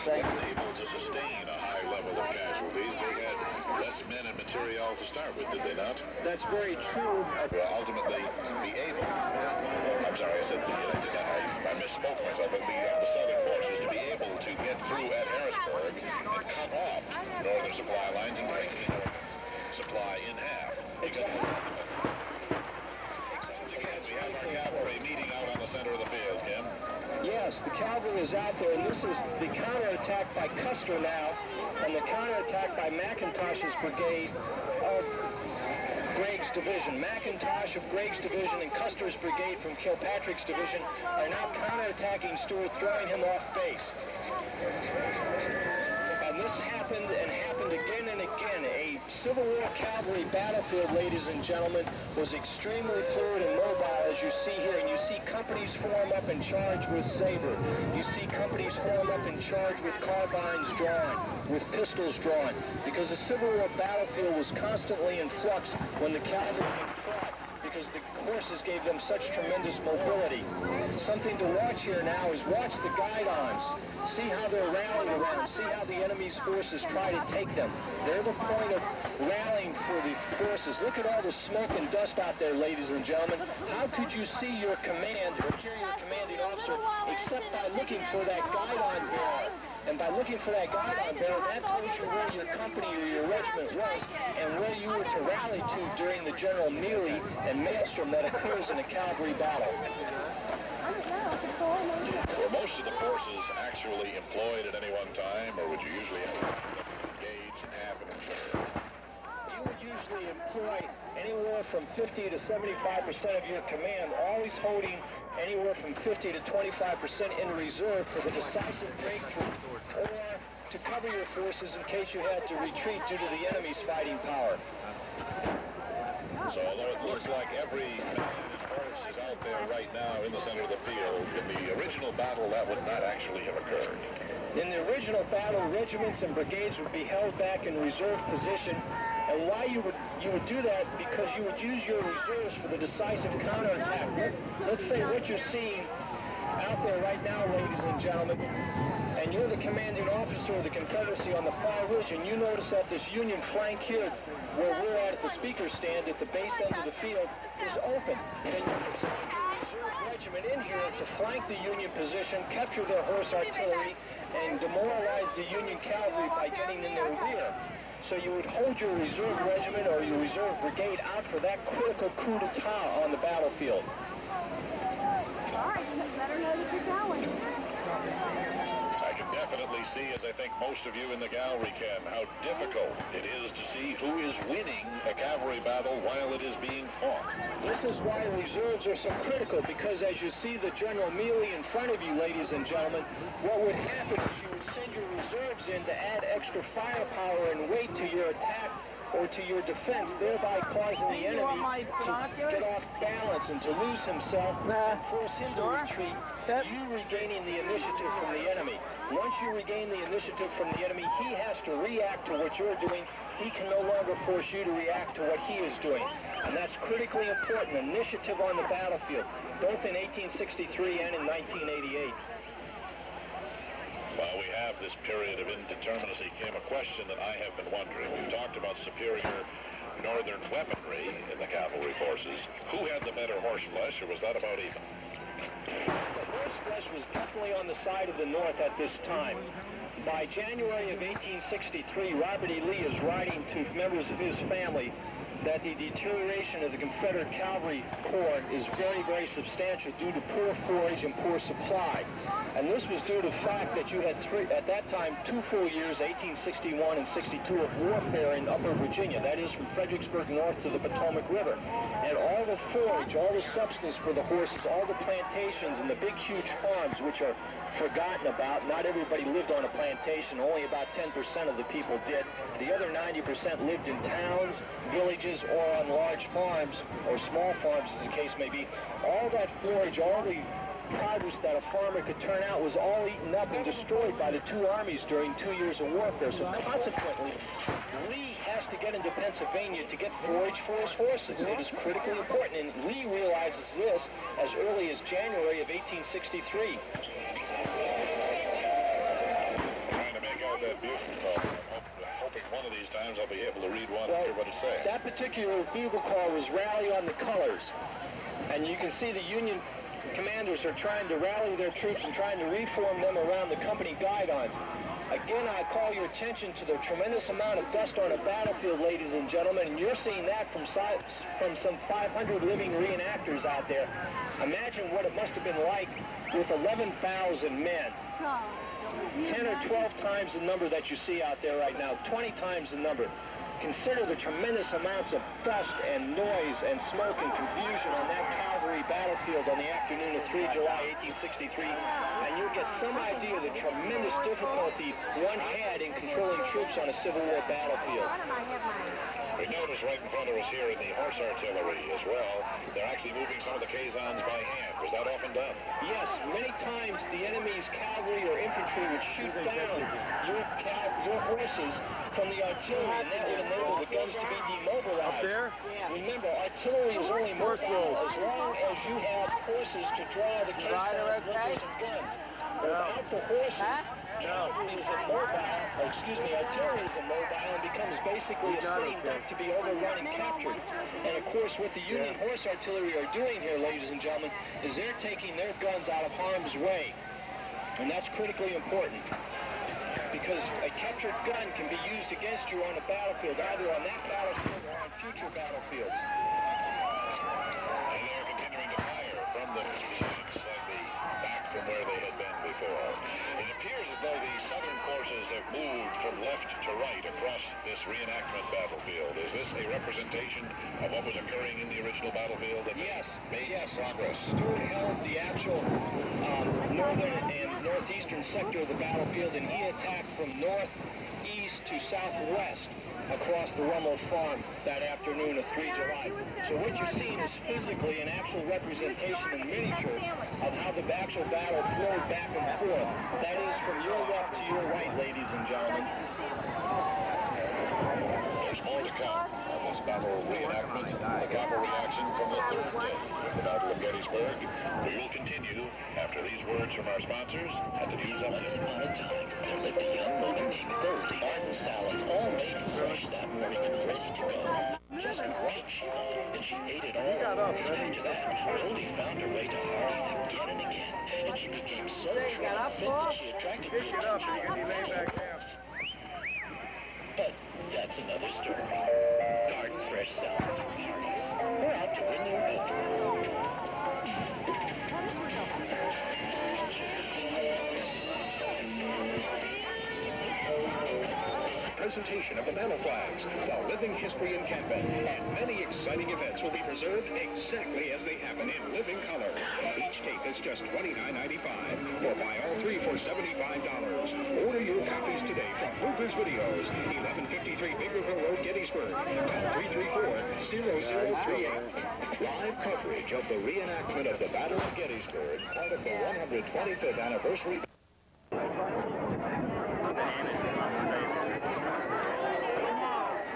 able to sustain a high level of casualties. They had less men and material to start with, did they not? Will ultimately be able, I'm sorry, I said I misspoke myself, but the Southern forces to be able to get through at Harrisburg and cut off northern supply lines and break supply in half. Exactly. Again, we have our cavalry meeting out on the center of the field, Kim. Yes, the cavalry is out there, and this is the counterattack by Custer now, and the counterattack by McIntosh's brigade of Gregg's division. McIntosh of Gregg's division and Custer's brigade from Kilpatrick's division are now counterattacking Stuart, throwing him off base. And this happened and happened again and again. A Civil War cavalry battlefield, ladies and gentlemen, was extremely fluid and mobile, as you see here. And you see companies form up and charge with saber. You see companies form up and charge with carbines drawn, with pistols drawn, because the Civil War battlefield was constantly in flux when the cavalry fought, because the horses gave them such tremendous mobility. Something to watch here now is watch the guidons. See how they're rallying around. See how the enemy's forces try to take them. They're the point of rallying for the forces. Look at all the smoke and dust out there, ladies and gentlemen. How could you see your command or hear your commanding officer except by looking for that guidon bearer? And by looking for that guidon bearer, that told you where your company or your regiment was and where you were to rally to during the general melee and maelstrom that occurs in a cavalry battle. Were most of the forces actually employed at any one time, or would you usually engage in half an insurance? You would usually employ anywhere from 50 to 75% of your command, always holding anywhere from 50 to 25% in reserve for the decisive breakthrough, or to cover your forces in case you had to retreat due to the enemy's fighting power. So although it looks like every horse is out there right now in the center of the field, in the original battle that would not actually have occurred. In the original battle, regiments and brigades would be held back in reserve position. And why you would do that? Because you would use your reserves for the decisive counterattack. Let's say what you're seeing out there right now, ladies and gentlemen, and you're the commanding officer of the Confederacy on the far ridge, and you notice that this Union flank here, where we're at the speaker stand at the base end of the field, is open. And you can send your reserve regiment in here to flank the Union position, capture their horse artillery, and demoralize the Union cavalry by getting in their rear. So you would hold your reserve regiment or your reserve brigade out for that critical coup d'etat on the battlefield. I can definitely see, as I think most of you in the gallery can, how difficult it is to see who is winning a cavalry battle while it is being fought. This is why reserves are so critical, because as you see the general melee in front of you, ladies and gentlemen, what would happen is you would send your reserves in to add extra firepower and weight to your attack or to your defense, thereby causing the enemy to get off balance and to lose himself, force him to retreat, you regaining the initiative from the enemy. Once you regain the initiative from the enemy, he has to react to what you're doing. He can no longer force you to react to what he is doing. And that's critically important, initiative on the battlefield, both in 1863 and in 1988. While we have this period of indeterminacy, came a question that I have been wondering. We've talked about superior northern weaponry in the cavalry forces. Who had the better horse flesh, or was that about even? The horse flesh was definitely on the side of the North at this time. By January of 1863, Robert E. Lee is writing to members of his family that the deterioration of the Confederate Cavalry Corps is very, very substantial due to poor forage and poor supply. And this was due to the fact that you had at that time, 2 full years, 1861 and 62, of warfare in Upper Virginia. That is from Fredericksburg north to the Potomac River. And all the forage, all the substance for the horses, all the plantations and the big, huge farms, which are forgotten about. Not everybody lived on a plantation. Only about 10% of the people did. The other 90% lived in towns, villages, or on large farms, or small farms, as the case may be. All that forage, all the produce that a farmer could turn out was all eaten up and destroyed by the two armies during 2 years of warfare. So consequently, Lee has to get into Pennsylvania to get forage for his horses. It is critically important, and Lee realizes this as early as January of 1863. times I'll be able to read one and hear what it's saying. That particular bugle call was rally on the colors. And you can see the Union commanders are trying to rally their troops and trying to reform them around the company guidelines. Again, I call your attention to the tremendous amount of dust on a battlefield, ladies and gentlemen, and you're seeing that from some 500 living reenactors out there. Imagine what it must have been like with 11,000 men. 10 or 12 times the number that you see out there right now, 20 times the number. Consider the tremendous amounts of dust and noise and smoke and confusion on that cavalry battlefield on the afternoon of 3 July 1863, and you'll get some idea of the tremendous difficulty one had in controlling troops on a Civil War battlefield. We notice right in front of us here in the horse artillery as well, they're actually moving some of the caissons by hand. Was that often done? Yes, many times the enemy's cavalry or infantry would shoot down your horses from the artillery, and that would enable the guns to be demobilized. Up there? Remember, artillery is only mobile as long as you have horses to draw the caissons, limbers, and guns. Without the horses, artillery is immobile and becomes basically a sitting duck to be overrun and captured. And of course, what the Union horse artillery are doing here, ladies and gentlemen, is they're taking their guns out of harm's way. And that's critically important, because a captured gun can be used against you on a battlefield, either on that battlefield or on future battlefields. And they're continuing to fire from the flanks slightly back from where they had been before. It appears as though the Southern forces have moved from left to right across this reenactment battlefield. Is this a representation of what was occurring in the original battlefield? Yes. Progress. Stuart held the actual northern and northeastern sector of the battlefield, and he attacked from northeast to southwest across the Rummel Farm that afternoon of 3 July. So what you're seeing is physically an actual representation in miniature of how the actual battle flowed back and forth. That is from your left to your right, ladies and gentlemen. There's more to come on this battle reenactment, the cavalry action from the third day of the Battle of Gettysburg. We will continue after these words from our sponsors and the news update. Once upon a time, there lived a young woman named Goldie. Garden salads all made fresh that morning and ready to go. Just right, she thought, and she ate it all. After that, Goldie found her way to Hardee's again and again, and she became so trim and fit that she attracted the attention of her family. But that's another story. Garden fresh salads from Hardee's. We're out to win your vote. Presentation of the battle flags, the living history encampment, and many exciting events will be preserved exactly as they happen in living color. Each tape is just $29.95, or buy all three for $75. Order your copies today from Hoover's Videos, 1153 Big River Road, Gettysburg. Call 334-0038. Live coverage of the reenactment of the Battle of Gettysburg, part of the 125th anniversary.